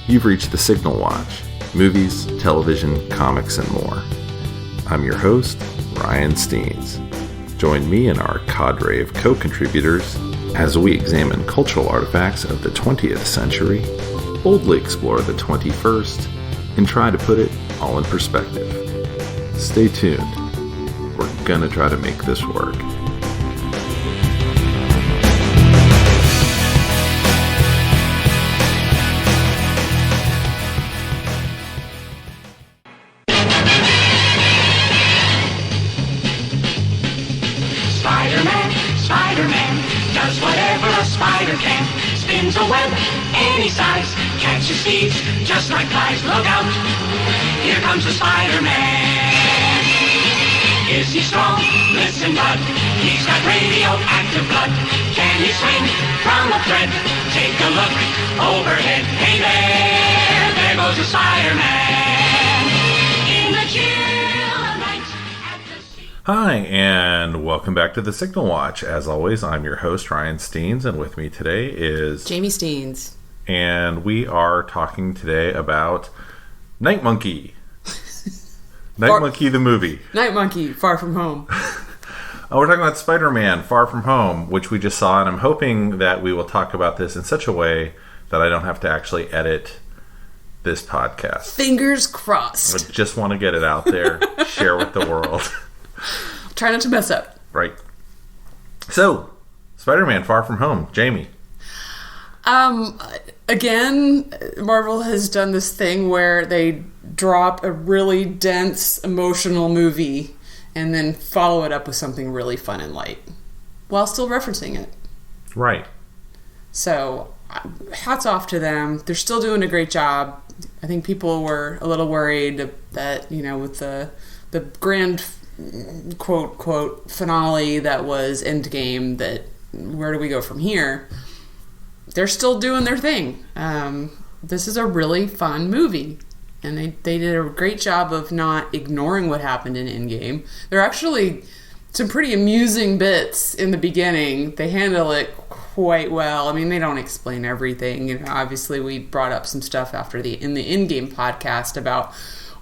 You've reached the Signal Watch. Movies, television, comics, and more. I'm your host, Ryan Steens. Join me and our cadre of co-contributors as we examine cultural artifacts of the 20th century, boldly explore the 21st, and try to put it all in perspective. Stay tuned. We're gonna try to make this work. SpiderMan does whatever a spider can. Spins a web any size, catches thieves just like flies. Look out, here comes the Spider-Man. Is he strong? Listen, bud, he's got radioactive blood. Can he swing from a thread? Take a look overhead. Hey there goes the Spider-Man. In the chill of night at the sea. Hi, and welcome back to the Signal Watch. As always, I'm your host, Ryan Steens, and with me today is... Jamie Steens. And we are talking today about Night Monkey. Night Monkey the movie. Night Monkey, Far From Home. We're talking about Spider-Man, Far From Home, which we just saw, and I'm hoping that we will talk about this in such a way that I don't have to actually edit this podcast. Fingers crossed. I just want to get it out there, share with the world. Try not to mess up. Right. So, Spider-Man, Far From Home. Jamie. Again, Marvel has done this thing where they drop a really dense, emotional movie and then follow it up with something really fun and light while still referencing it. Right. So, hats off to them. They're still doing a great job. I think people were a little worried that, you know, with the grand quote finale that was InGame, that where do we go from here? They're still doing their thing. This is a really fun movie, and they did a great job of not ignoring what happened in InGame. There are actually some pretty amusing bits in the beginning. They handle it quite well. I mean, they don't explain everything. You know, obviously, we brought up some stuff in the InGame podcast about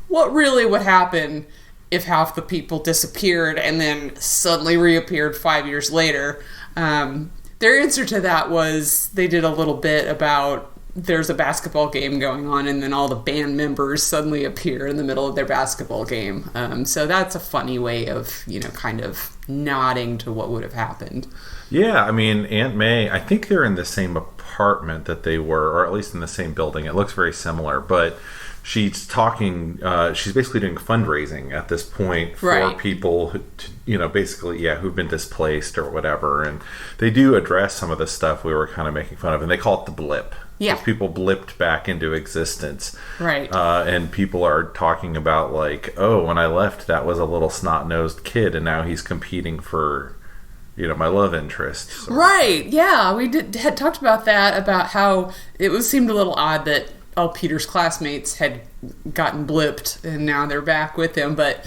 what really would happen if half the people disappeared and then suddenly reappeared 5 years later. Their answer to that was they did a little bit about there's a basketball game going on and then all the band members suddenly appear in the middle of their basketball game. So that's a funny way of, you know, kind of nodding to what would have happened. Yeah, I mean, Aunt May, I think they're in the same apartment that they were, or at least in the same building. It looks very similar, but she's talking, she's basically doing fundraising at this point for people who, you know, basically, who've been displaced or whatever. And they do address some of the stuff we were kind of making fun of, and they call it the blip. Yeah. Because people blipped back into existence. Right. And people are talking about, like, oh, when I left, that was a little snot-nosed kid, and now he's competing for, you know, my love interest. So. Right. Yeah. We had talked about that, about how it seemed a little odd that all Peter's classmates had gotten blipped and now they're back with him. But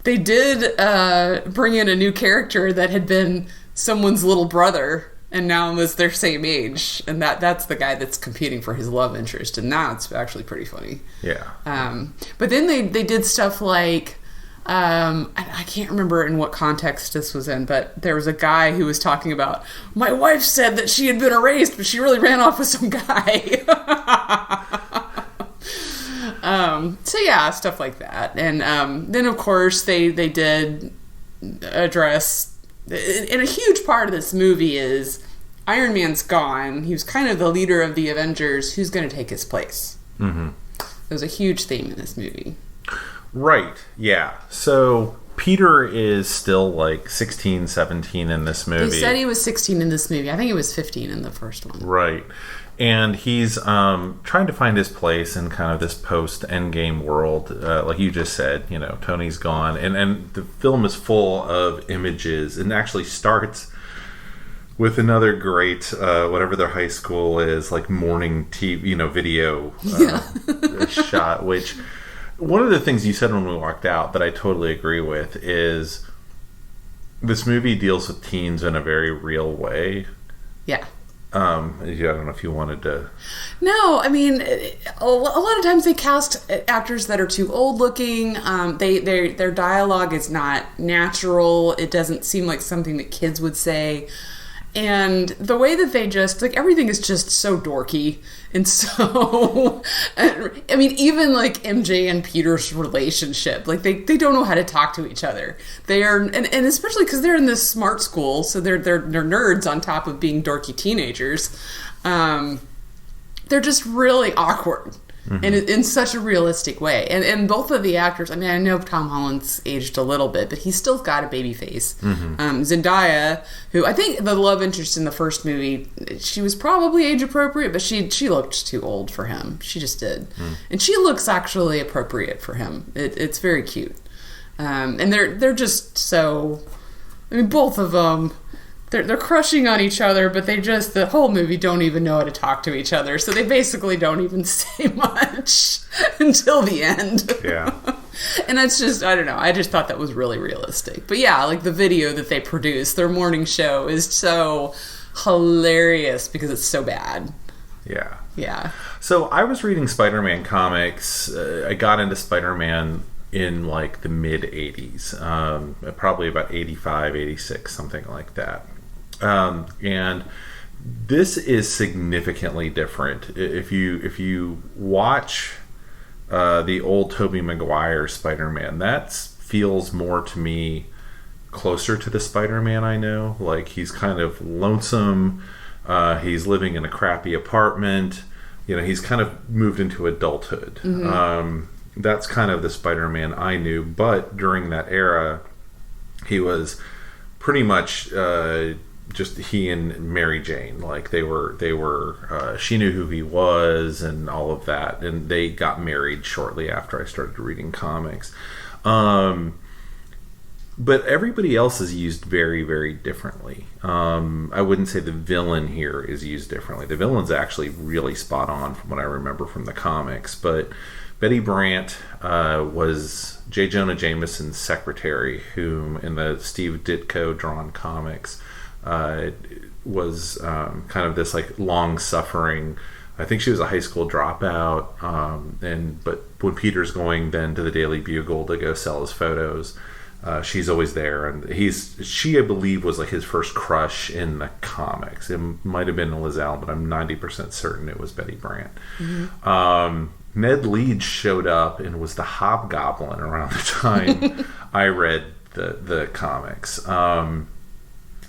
they did bring in a new character that had been someone's little brother and now was their same age. And that's the guy that's competing for his love interest. And that's actually pretty funny. Yeah. But then they did stuff like, I can't remember in what context this was in, but there was a guy who was talking about, my wife said that she had been erased, but she really ran off with some guy. So yeah, stuff like that. And then of course they did address, and a huge part of this movie is Iron Man's gone. He was kind of the leader of the Avengers. Who's going to take his place? Mm-hmm. There's a huge theme in this movie. Right, yeah. So Peter is still like 16, 17 in this movie. He said he was 16 in this movie. I think he was 15 in the first one. Right. And he's trying to find his place in kind of this post-Endgame world. Like you just said, you know, Tony's gone. And the film is full of images and actually starts with another great, whatever their high school is, like morning TV, you know, video shot, which... One of the things you said when we walked out that I totally agree with is this movie deals with teens in a very real way. Yeah. I don't know if you wanted to... No, I mean, a lot of times they cast actors that are too old looking. Their dialogue is not natural. It doesn't seem like something that kids would say. And the way that they just, like, everything is just so dorky. And so, I mean, even, like, MJ and Peter's relationship, like, they don't know how to talk to each other. They are, and especially because they're in this smart school, so they're nerds on top of being dorky teenagers. They're just really awkward. Mm-hmm. And in such a realistic way. And both of the actors, I mean, I know Tom Holland's aged a little bit, but he's still got a baby face. Mm-hmm. Zendaya, who I think the love interest in the first movie, she was probably age appropriate, but she looked too old for him. She just did. Mm. And she looks actually appropriate for him. It's very cute. And they're just so, I mean, both of them, they're crushing on each other, but the whole movie don't even know how to talk to each other. So they basically don't even say much until the end. Yeah. And it's just, I don't know. I just thought that was really realistic. But yeah, like the video that they produced, their morning show is so hilarious because it's so bad. Yeah. Yeah. So I was reading Spider-Man comics. I got into Spider-Man in like the mid 80s, probably about 85, 86, something like that. And this is significantly different. If you watch the old Tobey Maguire Spider-Man, that feels more to me closer to the Spider-Man I know. Like, he's kind of lonesome. He's living in a crappy apartment. You know, he's kind of moved into adulthood. Mm-hmm. That's kind of the Spider-Man I knew. But during that era, he was pretty much just he and Mary Jane. Like, they were she knew who he was and all of that. And they got married shortly after I started reading comics. But everybody else is used very, very differently. I wouldn't say the villain here is used differently. The villain's actually really spot on from what I remember from the comics. But Betty Brant was J. Jonah Jameson's secretary, whom in the Steve Ditko drawn comics was kind of this like long-suffering. I think she was a high school dropout, but when Peter's going then to the Daily Bugle to go sell his photos, she's always there, and she I believe was like his first crush in the comics. It might have been Lizelle, but I'm 90% certain it was Betty Brant. Mm-hmm. Ned Leeds showed up and was the Hobgoblin around the time I read the comics.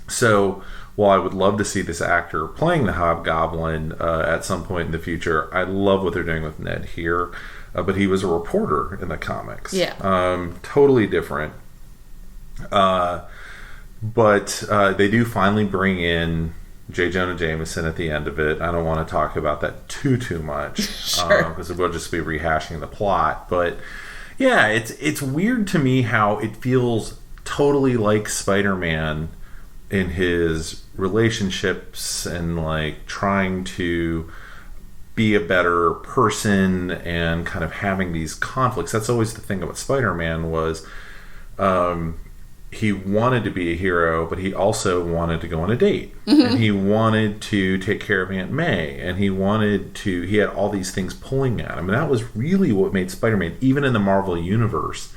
So while I would love to see this actor playing the Hobgoblin at some point in the future, I love what they're doing with Ned here. But he was a reporter in the comics. Yeah. Totally different. But they do finally bring in J. Jonah Jameson at the end of it. I don't want to talk about that too much. Sure. Because we'll just be rehashing the plot. But yeah, it's weird to me how it feels totally like Spider-Man in his relationships and like trying to be a better person and kind of having these conflicts. That's always the thing about Spider-Man was he wanted to be a hero, but he also wanted to go on a date. Mm-hmm. And he wanted to take care of Aunt May. And he had all these things pulling at him. And that was really what made Spider-Man, even in the Marvel Universe,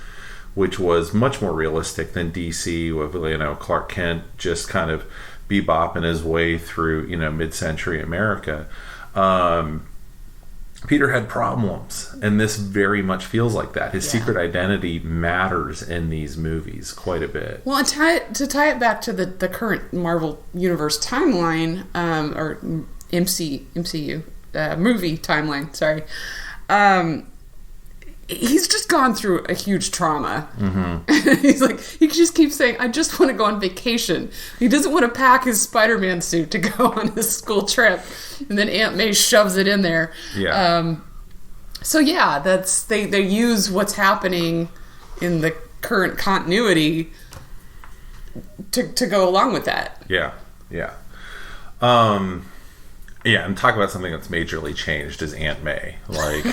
which was much more realistic than DC, with Clark Kent just kind of bebopping his way through mid-century America. Peter had problems, and this very much feels like that. His secret identity matters in these movies quite a bit. Well, and to tie it back to the current Marvel Universe timeline, or MCU movie timeline, sorry. He's just gone through a huge trauma. Mm-hmm. He just keeps saying, I just want to go on vacation. He doesn't want to pack his Spider-Man suit to go on his school trip. And then Aunt May shoves it in there. Yeah. So yeah, they use what's happening in the current continuity to go along with that. Yeah. Yeah. Yeah, and talk about something that's majorly changed is Aunt May. Like,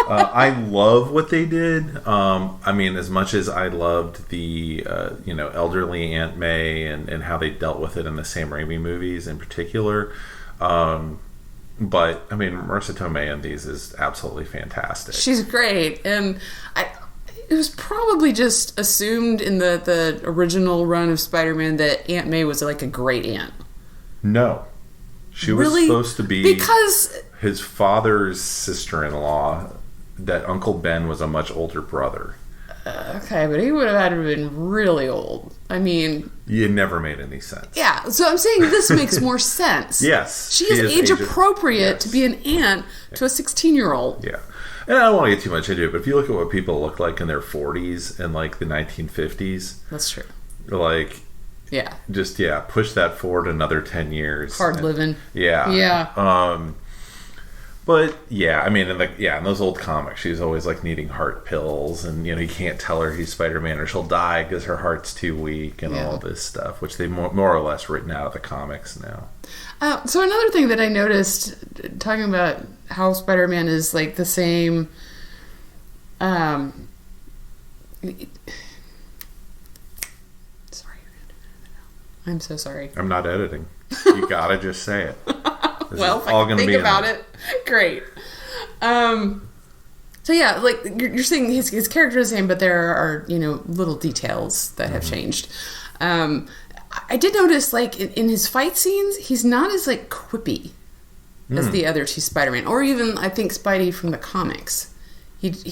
I love what they did. I mean, as much as I loved the, elderly Aunt May and how they dealt with it in the Sam Raimi movies in particular, But I mean, Marissa Tomei in these is absolutely fantastic. She's great, and it was probably just assumed in the original run of Spider-Man that Aunt May was like a great aunt. No, she was Really? supposed to be Because his father's sister-in-law. That Uncle Ben was a much older brother. okay, but he would have had to have been really old. I mean, It never made any sense. yeah. So I'm saying this makes more sense. Yes, she is age appropriate yes. to be an aunt to a 16-year-old. Yeah. And I don't want to get too much into it, but if you look at what people looked like in their 40s and like the 1950s, That's true. like, Yeah, just, push that forward another 10 years. hard living. Yeah. Yeah. But yeah, I mean, in those old comics, she's always like needing heart pills, and you can't tell her he's Spider-Man or she'll die because her heart's too weak, and all this stuff, which they've more or less written out of the comics now. So another thing that I noticed, talking about how Spider-Man is like the same. Sorry, I'm so sorry. I'm not editing. You gotta just say it. This Well, is if all I can gonna think be about it, great. So yeah, like you're saying, his character is the same, but there are little details that have changed. I did notice, like in his fight scenes, he's not as like quippy as the other two Spider-Man, or even I think Spidey from the comics. He's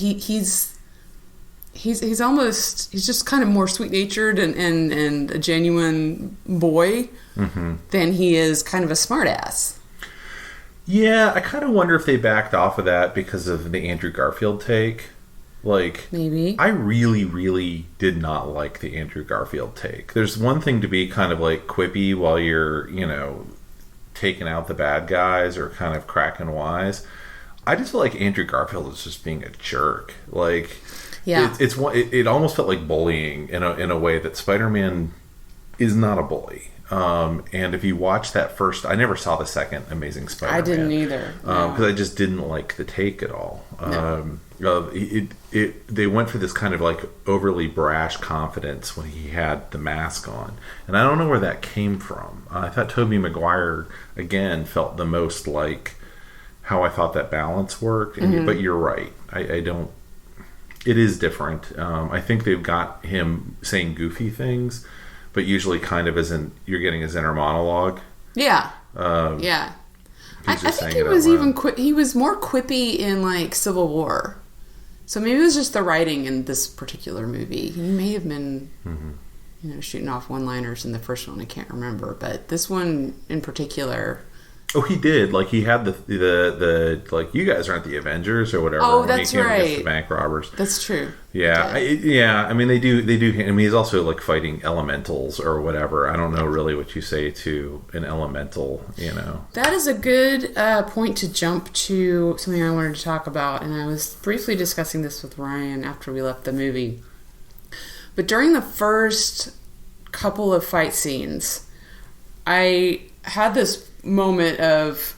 just kind of more sweet-natured and a genuine boy than he is kind of a smartass. Yeah, I kind of wonder if they backed off of that because of the Andrew Garfield take. Like, Maybe. I really, really did not like the Andrew Garfield take. There's one thing to be kind of like quippy while you're, taking out the bad guys or kind of cracking wise. I just feel like Andrew Garfield is just being a jerk. Like, Yeah. it almost felt like bullying in a way that Spider-Man is not a bully. And if you watch that first, I never saw the second Amazing Spider-Man. I didn't either. Because I just didn't like the take at all. No. They went for this kind of like overly brash confidence when he had the mask on, and I don't know where that came from. I thought Tobey Maguire again felt the most like how I thought that balance worked. But you're right. I don't. It is different. I think they've got him saying goofy things, but usually kind of you're getting his inner monologue. Yeah. Yeah. I think he was he was more quippy in like Civil War. So maybe it was just the writing in this particular movie. He may have been, shooting off one-liners in the first one. I can't remember, but this one in particular. Oh, he did. Like, he had the like, you guys aren't the Avengers or whatever. Oh, when that's he came right. against the bank robbers. That's true. Yeah, I mean, they do. I mean, he's also like fighting elementals or whatever. I don't know really what you say to an elemental. That is a good point to jump to something I wanted to talk about, and I was briefly discussing this with Ryan after we left the movie. But during the first couple of fight scenes, I had this moment of,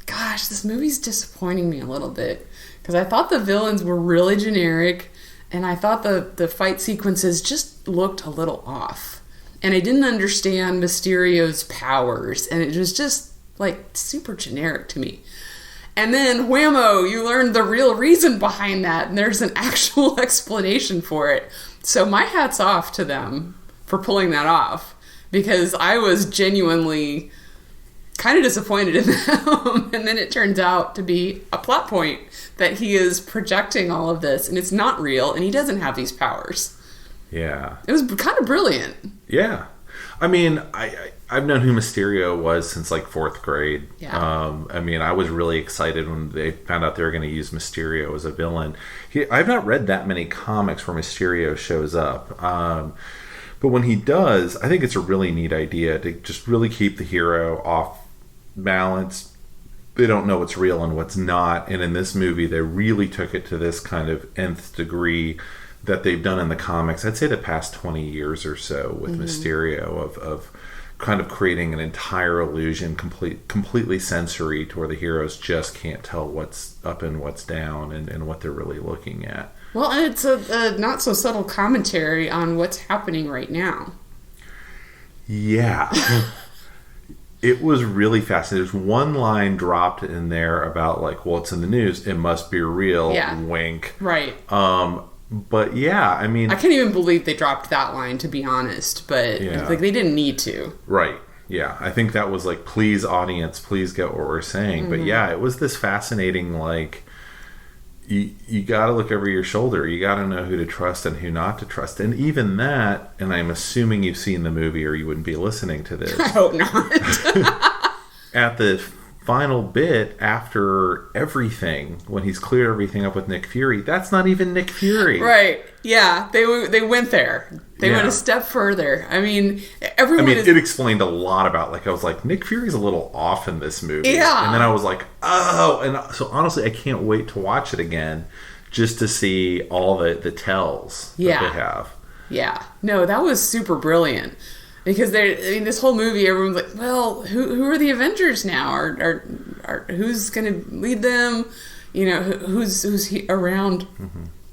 gosh, this movie's disappointing me a little bit, because I thought the villains were really generic, and I thought the fight sequences just looked a little off, and I didn't understand Mysterio's powers, and it was just like super generic to me. And then whammo, you learn the real reason behind that, and there's an actual explanation for it. So my hat's off to them for pulling that off, because I was genuinely kind of disappointed in them. And then it turns out to be a plot point that he is projecting all of this, and it's not real, and he doesn't have these powers. Yeah. It was kind of brilliant. Yeah. I mean, I've known who Mysterio was since like 4th grade. Yeah. I mean, I was really excited when they found out they were going to use Mysterio as a villain. I've not read that many comics where Mysterio shows up. But when he does, I think it's a really neat idea to just really keep the hero off balance. They don't know what's real and what's not. And in this movie, they really took it to this kind of nth degree that they've done in the comics. I'd say the past 20 years or so with Mysterio of kind of creating an entire illusion, completely sensory, to where the heroes just can't tell what's up and what's down and what they're really looking at. Well, and it's a not so subtle commentary on what's happening right now. Yeah. It was really fascinating. There's one line dropped in there about like, well, it's in the news. It must be real. Yeah. Wink. Right. But yeah, I mean, I can't even believe they dropped that line, to be honest. But like, they didn't need to. Right. Yeah. I think that was like, please, audience, please get what we're saying. But yeah, it was this fascinating, like, you got to look over your shoulder. You got to know who to trust and who not to trust. And even that, and I'm assuming you've seen the movie or you wouldn't be listening to this. I hope not. At the final bit, after everything, when he's cleared everything up with Nick Fury, that's not even Nick Fury. Right. Yeah. They went there. They went a step further. I mean, it explained a lot about, like, I was like, Nick Fury's a little off in this movie. Yeah. And then I was like, oh. And so, honestly, I can't wait to watch it again just to see all the tells that they have. Yeah. No, that was super brilliant. Because this whole movie, everyone's like, well, who are the Avengers now? Or who's going to lead them? You know, who's around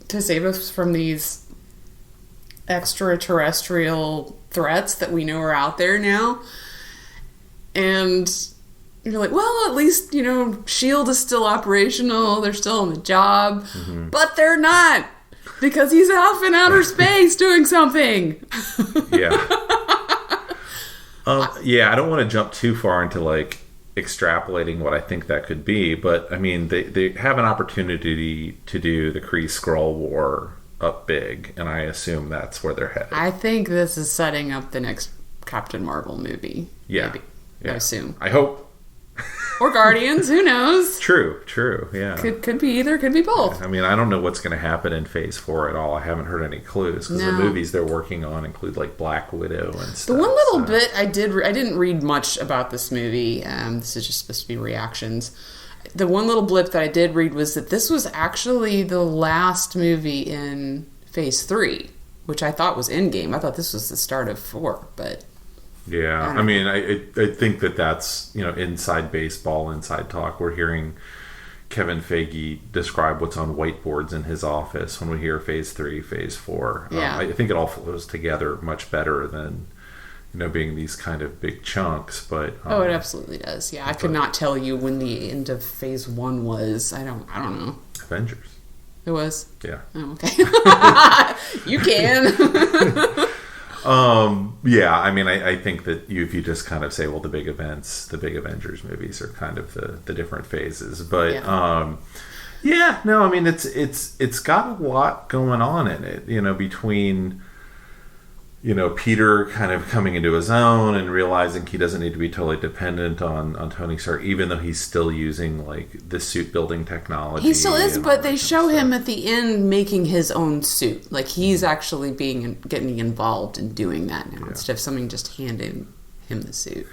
to save us from these extraterrestrial threats that we know are out there now? And you're like, well, at least, you know, S.H.I.E.L.D. is still operational. They're still on the job. But they're not. Because he's off in outer space doing something. Yeah. I don't want to jump too far into, like, extrapolating what I think that could be, but, I mean, they have an opportunity to do the Kree-Skrull War up big, and I assume that's where they're headed. I think this is setting up the next Captain Marvel movie. Yeah. Maybe. I assume. I hope. Or Guardians, who knows? True, yeah. Could be either, could be both. I mean, I don't know what's going to happen in Phase 4 at all. I haven't heard any clues, because the movies they're working on include, like, Black Widow and stuff. The one little bit I didn't read much about this movie. This is just supposed to be reactions. The one little blip that I did read was that this was actually the last movie in Phase 3, which I thought was InGame. I thought this was the start of 4, but... Yeah, I mean, I think that's, you know, inside baseball, inside talk. We're hearing Kevin Feige describe what's on whiteboards in his office when we hear Phase 3, Phase 4. Yeah. I think it all flows together much better than, you know, being these kind of big chunks. But it absolutely does. Yeah, I could not tell you when the end of Phase 1 was. I don't know. Avengers. It was? Yeah. Oh, okay. You can. Yeah, I mean, I think that if you just kind of say, well, the big events, the big Avengers movies are kind of the different phases. But, no, I mean, it's got a lot going on in it, you know, between, you know, Peter kind of coming into his own and realizing he doesn't need to be totally dependent on Tony Stark, even though he's still using, like, the suit building technology. He still is, but they show him at the end making his own suit. Like, he's actually getting involved in doing that now, instead of someone just handing him the suit.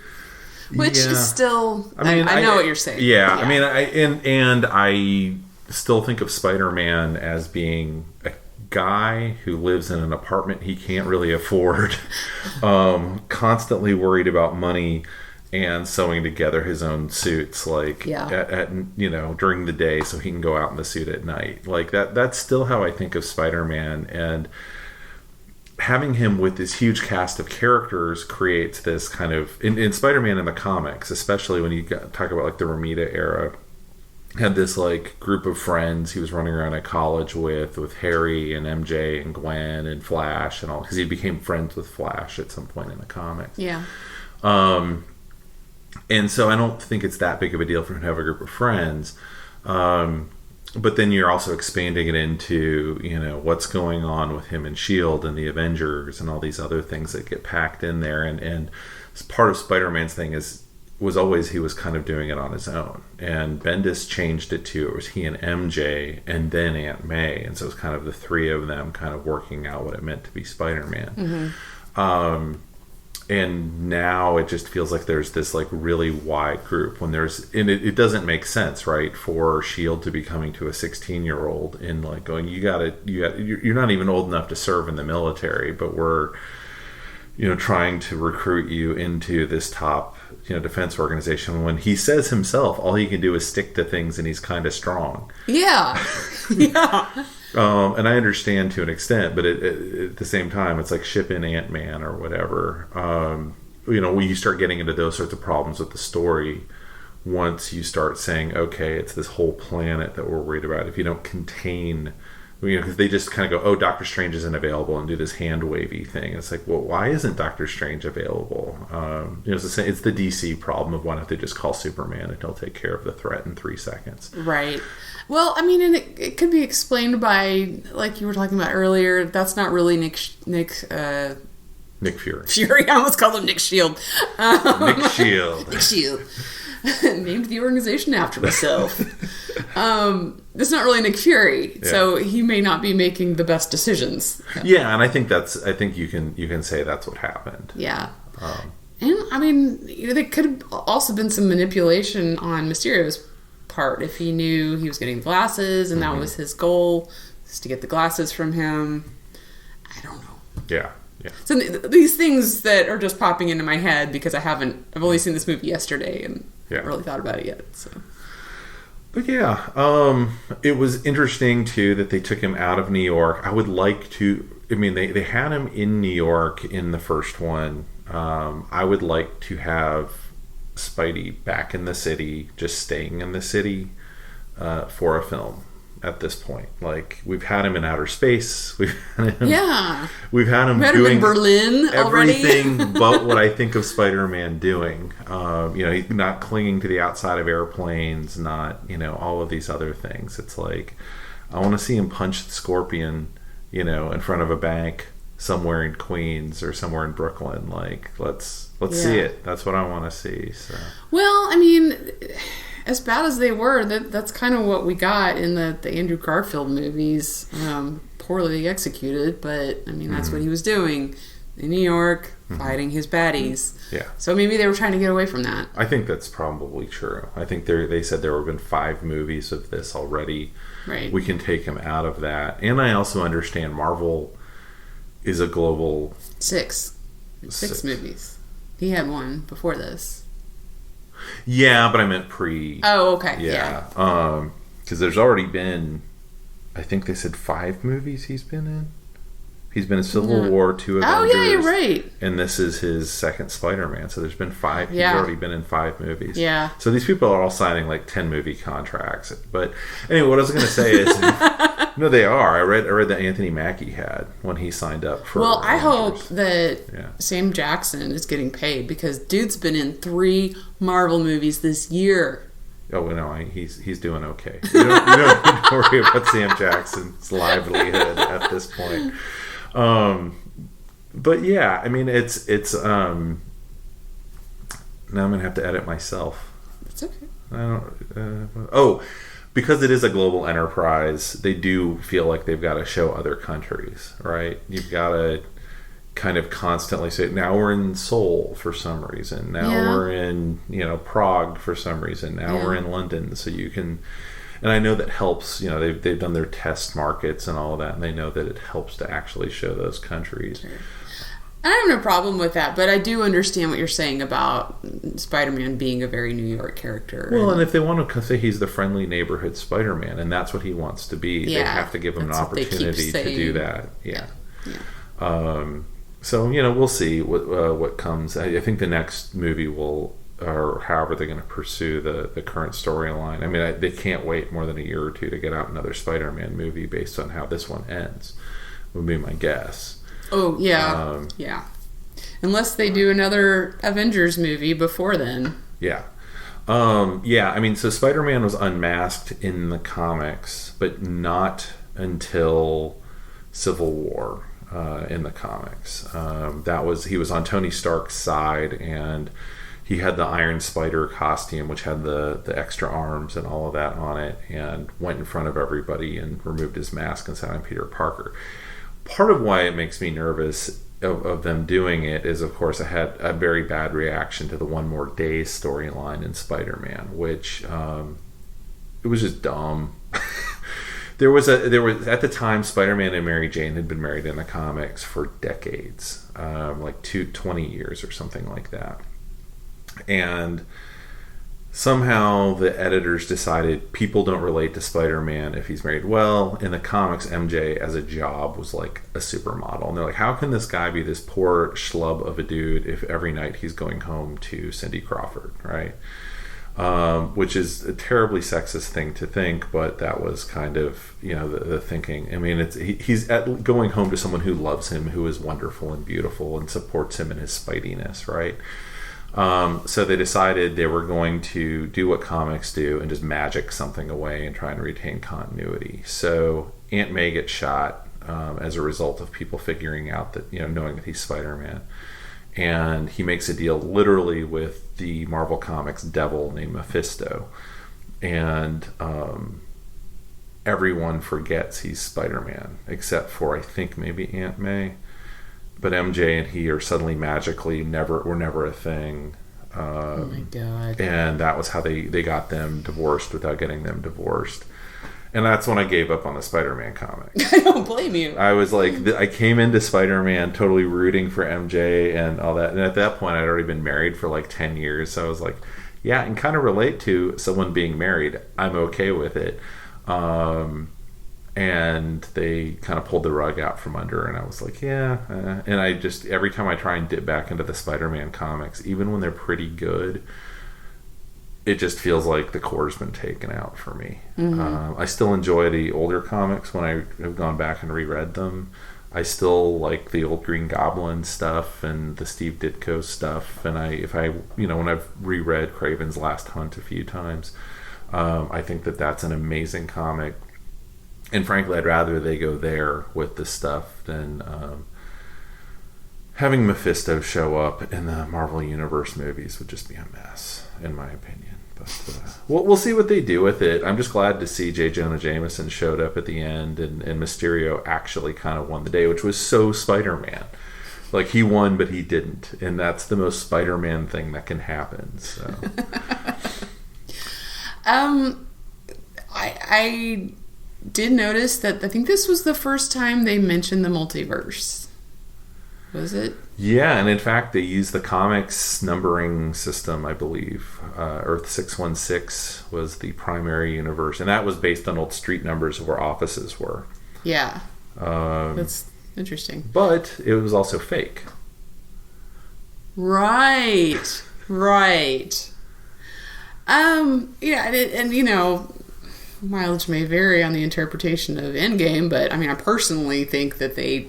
Which is still... I mean, I know what you're saying. Yeah, I mean, I still think of Spider-Man as being a guy who lives in an apartment he can't really afford, constantly worried about money and sewing together his own suits, like at you know, during the day so he can go out in the suit at night. Like that's still how I think of Spider-Man, and having him with this huge cast of characters creates this kind of in Spider-Man in the comics, especially when you talk about like the Romita era, had this like group of friends he was running around at college with Harry and MJ and Gwen and Flash and all, because he became friends with Flash at some point in the comics. Yeah. And so I don't think it's that big of a deal for him to have a group of friends. But then you're also expanding it into, you know, what's going on with him and S.H.I.E.L.D. and the Avengers and all these other things that get packed in there. And part of Spider-Man's thing was always he was kind of doing it on his own, and Bendis changed it to it was he and MJ and then Aunt May, and so it was kind of the three of them kind of working out what it meant to be Spider-Man. And now it just feels like there's this like really wide group when and it doesn't make sense, right, for S.H.I.E.L.D. to be coming to a 16-year-old and like going, you're not even old enough to serve in the military, but we're, you know, trying to recruit you into this top, you know, defense organization, when he says himself all he can do is stick to things and he's kind of strong. Yeah. And I understand to an extent, but at the same time it's like ship in Ant-Man or whatever. when you start getting into those sorts of problems with the story, once you start saying, okay, it's this whole planet that we're worried about, if you don't contain, because they just kind of go, oh, Doctor Strange isn't available, and do this hand wavy thing. It's like, well, why isn't Doctor Strange available? It's the DC problem of why don't they just call Superman and he'll take care of the threat in 3 seconds. Right. Well, I mean, and it could be explained by, like you were talking about earlier, that's not really Nick Fury. Fury. I almost called him Nick Shield. Nick Shield. Nick Shield. Named the organization after myself. It's not really Nick Fury, so he may not be making the best decisions. Yeah, and I think you can say that's what happened. Yeah. And I mean, there could have also been some manipulation on Mysterio's part if he knew he was getting glasses and that was his goal, is to get the glasses from him. I don't know. Yeah. Yeah. So these things that are just popping into my head because I've only seen this movie yesterday and haven't really thought about it yet. So. But yeah, it was interesting too that they took him out of New York. I would like to. I mean, they had him in New York in the first one. I would like to have Spidey back in the city, just staying in the city for a film. At this point, like, we've had him in outer space, we've had him doing in Berlin everything already. but what I think of Spider-Man doing. He's not clinging to the outside of airplanes, not all of these other things. It's like, I want to see him punch the Scorpion, in front of a bank somewhere in Queens or somewhere in Brooklyn. Like, let's see it. That's what I want to see. So. Well, I mean, as bad as they were, that's kind of what we got in the Andrew Garfield movies. Poorly executed, but I mean, that's what he was doing in New York, fighting his baddies. Yeah. So maybe they were trying to get away from that. I think that's probably true. I think they said there have been 5 movies of this already. Right. We can take him out of that. And I also understand Marvel is a global... 6 movies. He had one before this. Yeah, but I meant pre. Oh, okay. Yeah. Because there's already been, I think they said 5 movies he's been in. He's been in Civil War, 2 Avengers. Oh, yeah, you're right. And this is his second Spider-Man. So there's been 5. Yeah. He's already been in 5 movies. Yeah. So these people are all signing like 10 movie contracts. But anyway, what I was going to say is, no, they are. I read that Anthony Mackie had when he signed up for. Well, I hope Avengers. that Sam Jackson is getting paid because dude's been in 3 Marvel movies this year. Oh no, he's doing okay. You don't need to worry about Sam Jackson's livelihood at this point. But yeah, I mean, it's now I'm gonna have to edit myself. It's okay. Because it is a global enterprise, they do feel like they've got to show other countries, right? You've got to kind of constantly say, now we're in Seoul for some reason, now we're in Prague for some reason, now we're in London, so you can. And I know that helps. They've done their test markets and all of that, and they know that it helps to actually show those countries. Sure. I have no problem with that, but I do understand what you're saying about Spider-Man being a very New York character. Well, and if they want to say he's the friendly neighborhood Spider-Man, and that's what he wants to be, they have to give him an opportunity to do that. Yeah. So we'll see what comes. I think the next movie will, or however they're going to pursue the current storyline. I mean, they can't wait more than a year or 2 to get out another Spider-Man movie based on how this one ends. Would be my guess. Oh, yeah. Unless they do another Avengers movie before then. Yeah. I mean, so Spider-Man was unmasked in the comics, but not until Civil War in the comics. He was on Tony Stark's side, and he had the Iron Spider costume, which had the extra arms and all of that on it, and went in front of everybody and removed his mask and said, "I'm Peter Parker." Part of why it makes me nervous of them doing it is, of course, I had a very bad reaction to the One More Day storyline in Spider-Man, which it was just dumb. There was at the time, Spider-Man and Mary Jane had been married in the comics for decades, like 20 years or something like that. And somehow the editors decided people don't relate to Spider-Man if he's married. Well, in the comics, MJ as a job was like a supermodel. And they're like, how can this guy be this poor schlub of a dude if every night he's going home to Cindy Crawford, right? Which is a terribly sexist thing to think, but that was kind of, the thinking. I mean, he's going home to someone who loves him, who is wonderful and beautiful and supports him in his spitiness, right? So they decided they were going to do what comics do and just magic something away and try and retain continuity. So Aunt May gets shot as a result of people figuring out that, knowing that he's Spider-Man. And he makes a deal literally with the Marvel Comics devil named Mephisto. And everyone forgets he's Spider-Man, except for, I think, maybe Aunt May. But MJ and he are suddenly magically were never a thing. Oh my God. And that was how they got them divorced without getting them divorced. And that's when I gave up on the Spider-Man comic. I don't blame you. I was like, I came into Spider-Man totally rooting for MJ and all that. And at that point, I'd already been married for like 10 years. So I was like, yeah, I can kind of relate to someone being married. I'm okay with it. And they kind of pulled the rug out from under, and I was like, yeah. And I just, every time I try and dip back into the Spider-Man comics, even when they're pretty good, it just feels like the core's been taken out for me. Mm-hmm. I still enjoy the older comics when I have gone back and reread them. I still like the old Green Goblin stuff and the Steve Ditko stuff. And when I've reread Kraven's Last Hunt a few times, I think that that's an amazing comic. And frankly, I'd rather they go there with the stuff than having Mephisto show up in the Marvel Universe movies would just be a mess, in my opinion. But we'll see what they do with it. I'm just glad to see J. Jonah Jameson showed up at the end, and Mysterio actually kind of won the day, which was so Spider-Man. Like, he won, but he didn't. And that's the most Spider-Man thing that can happen. So, I did notice that I think this was the first time they mentioned the multiverse. Was it? Yeah, and in fact, they used the comics numbering system, I believe. Earth 616 was the primary universe, and that was based on old street numbers of where offices were. Yeah. That's interesting. But it was also fake. Right. Right. Yeah, and mileage may vary on the interpretation of InGame, but I personally think that they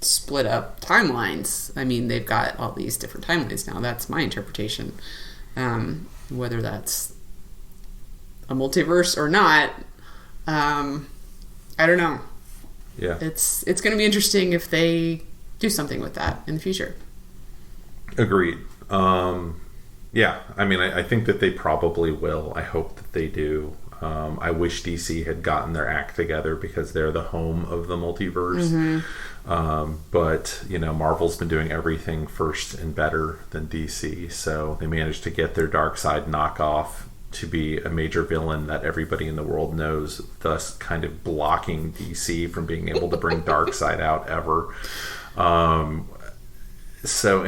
split up timelines. They've got all these different timelines now. That's my interpretation. Whether that's a multiverse or not, I don't know. Yeah, it's going to be interesting if they do something with that in the future. Agreed. Yeah, I think that they probably will. I hope that they do. I wish DC had gotten their act together because they're the home of the multiverse. Mm-hmm. But Marvel's been doing everything first and better than DC, so they managed to get their Darkseid knockoff to be a major villain that everybody in the world knows, thus kind of blocking DC from being able to bring Darkseid out ever. And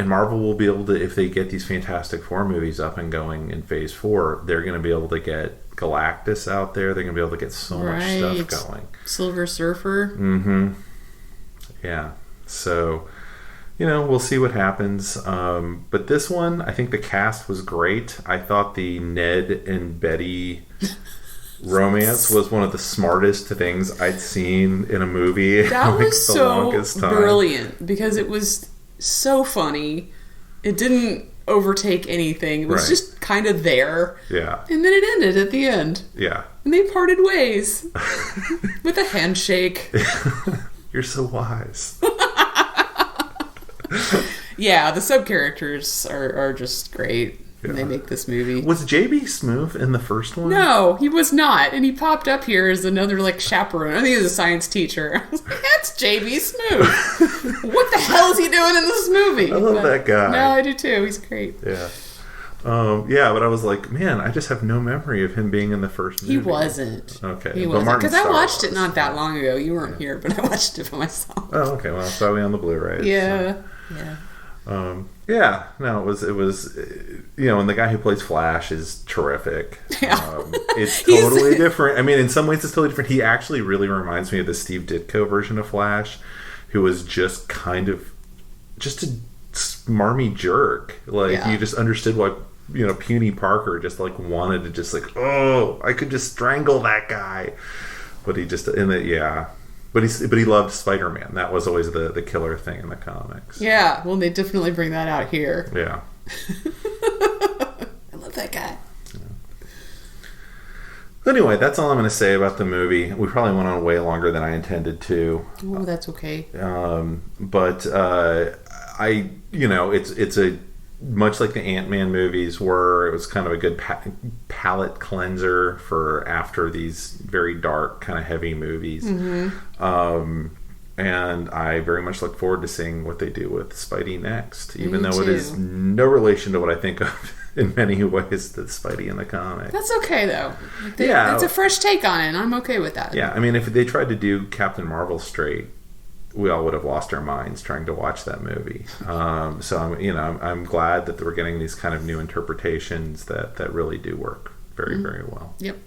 Marvel will be able to, if they get these Fantastic Four movies up and going in Phase 4, they're going to be able to get Galactus out there. They're going to be able to get so much stuff going. Silver Surfer. Mm-hmm. Yeah. So, we'll see what happens. But this one, I think the cast was great. I thought the Ned and Betty romance was one of the smartest things I'd seen in a movie. That was so brilliant because it was so funny. It didn't overtake anything. It was just kind of there. Yeah. And then it ended at the end. Yeah. And they parted ways with a handshake. You're so wise. Yeah, the sub-characters are just great. Yeah. They make this movie. Was J.B. Smoove in the first one? No, he was not. And he popped up here as another, chaperone. I think he was a science teacher. I was like, that's J.B. Smoove. What the hell is he doing in this movie? I love that guy. No, I do too. He's great. Yeah. But I was like, man, I just have no memory of him being in the first movie. He wasn't. Okay. He wasn't. Because I watched it not that long ago. You weren't here, but I watched it for myself. Oh, okay. Well, it's probably on the Blu-ray. Yeah. So. Yeah. Yeah, no, it was, and the guy who plays Flash is terrific. Yeah. It's totally different. I mean, in some ways it's totally different. He actually really reminds me of the Steve Ditko version of Flash, who was just kind of just a smarmy jerk. Like, you just understood why, puny Parker just like wanted to just like, oh, I could just strangle that guy. But he just, But he loved Spider-Man. That was always the killer thing in the comics. Yeah, well, they definitely bring that out here. Yeah. I love that guy. Anyway, that's all I'm going to say about the movie. We probably went on way longer than I intended to. Oh, that's okay. But it's a much like the Ant-Man movies were. It was kind of a good palate cleanser for after these very dark, kind of heavy movies. Mm-hmm. And I very much look forward to seeing what they do with Spidey next, even though it is no relation to what I think of in many ways to Spidey in the comic. That's okay, though. It's a fresh take on it, and I'm okay with that. Yeah, I mean, if they tried to do Captain Marvel straight, we all would have lost our minds trying to watch that movie. So I'm glad that we're getting these kind of new interpretations that really do work very, very well. Yep.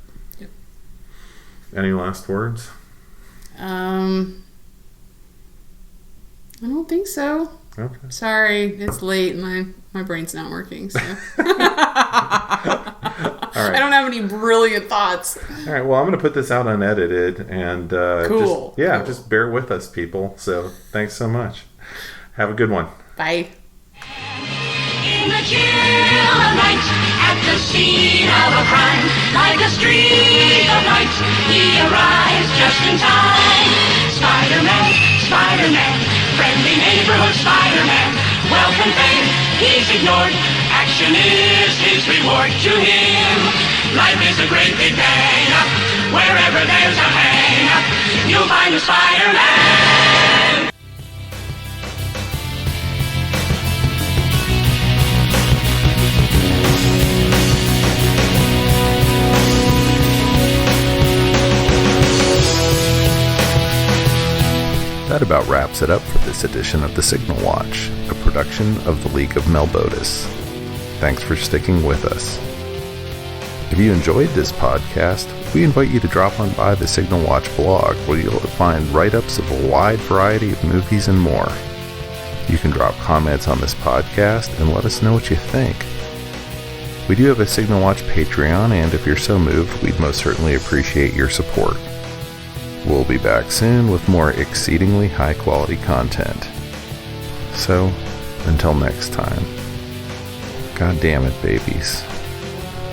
Any last words? I don't think so. Okay. Sorry, it's late and my brain's not working, so. All right. I don't have any brilliant thoughts. All right, well, I'm going to put this out unedited, and cool. Just bear with us, people. So thanks so much. Have a good one. Bye. In the chill of night, at the scene of a crime, like a streak of light, he arrives just in time. Spider-Man, friendly neighborhood Spider-Man. Wealth and fame, he's ignored. Action is his reward to him. Life is a great big bang up. Wherever there's a hang up, you'll find a Spider-Man. That about wraps it up for this edition of The Signal Watch, a production of the League of Melbotus. Thanks for sticking with us. If you enjoyed this podcast, we invite you to drop on by the Signal Watch blog, where you'll find write-ups of a wide variety of movies and more. You can drop comments on this podcast and let us know what you think. We do have a Signal Watch Patreon, and if you're so moved, we'd most certainly appreciate your support. We'll be back soon with more exceedingly high-quality content. So, until next time, God damn it, babies.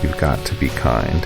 You've got to be kind.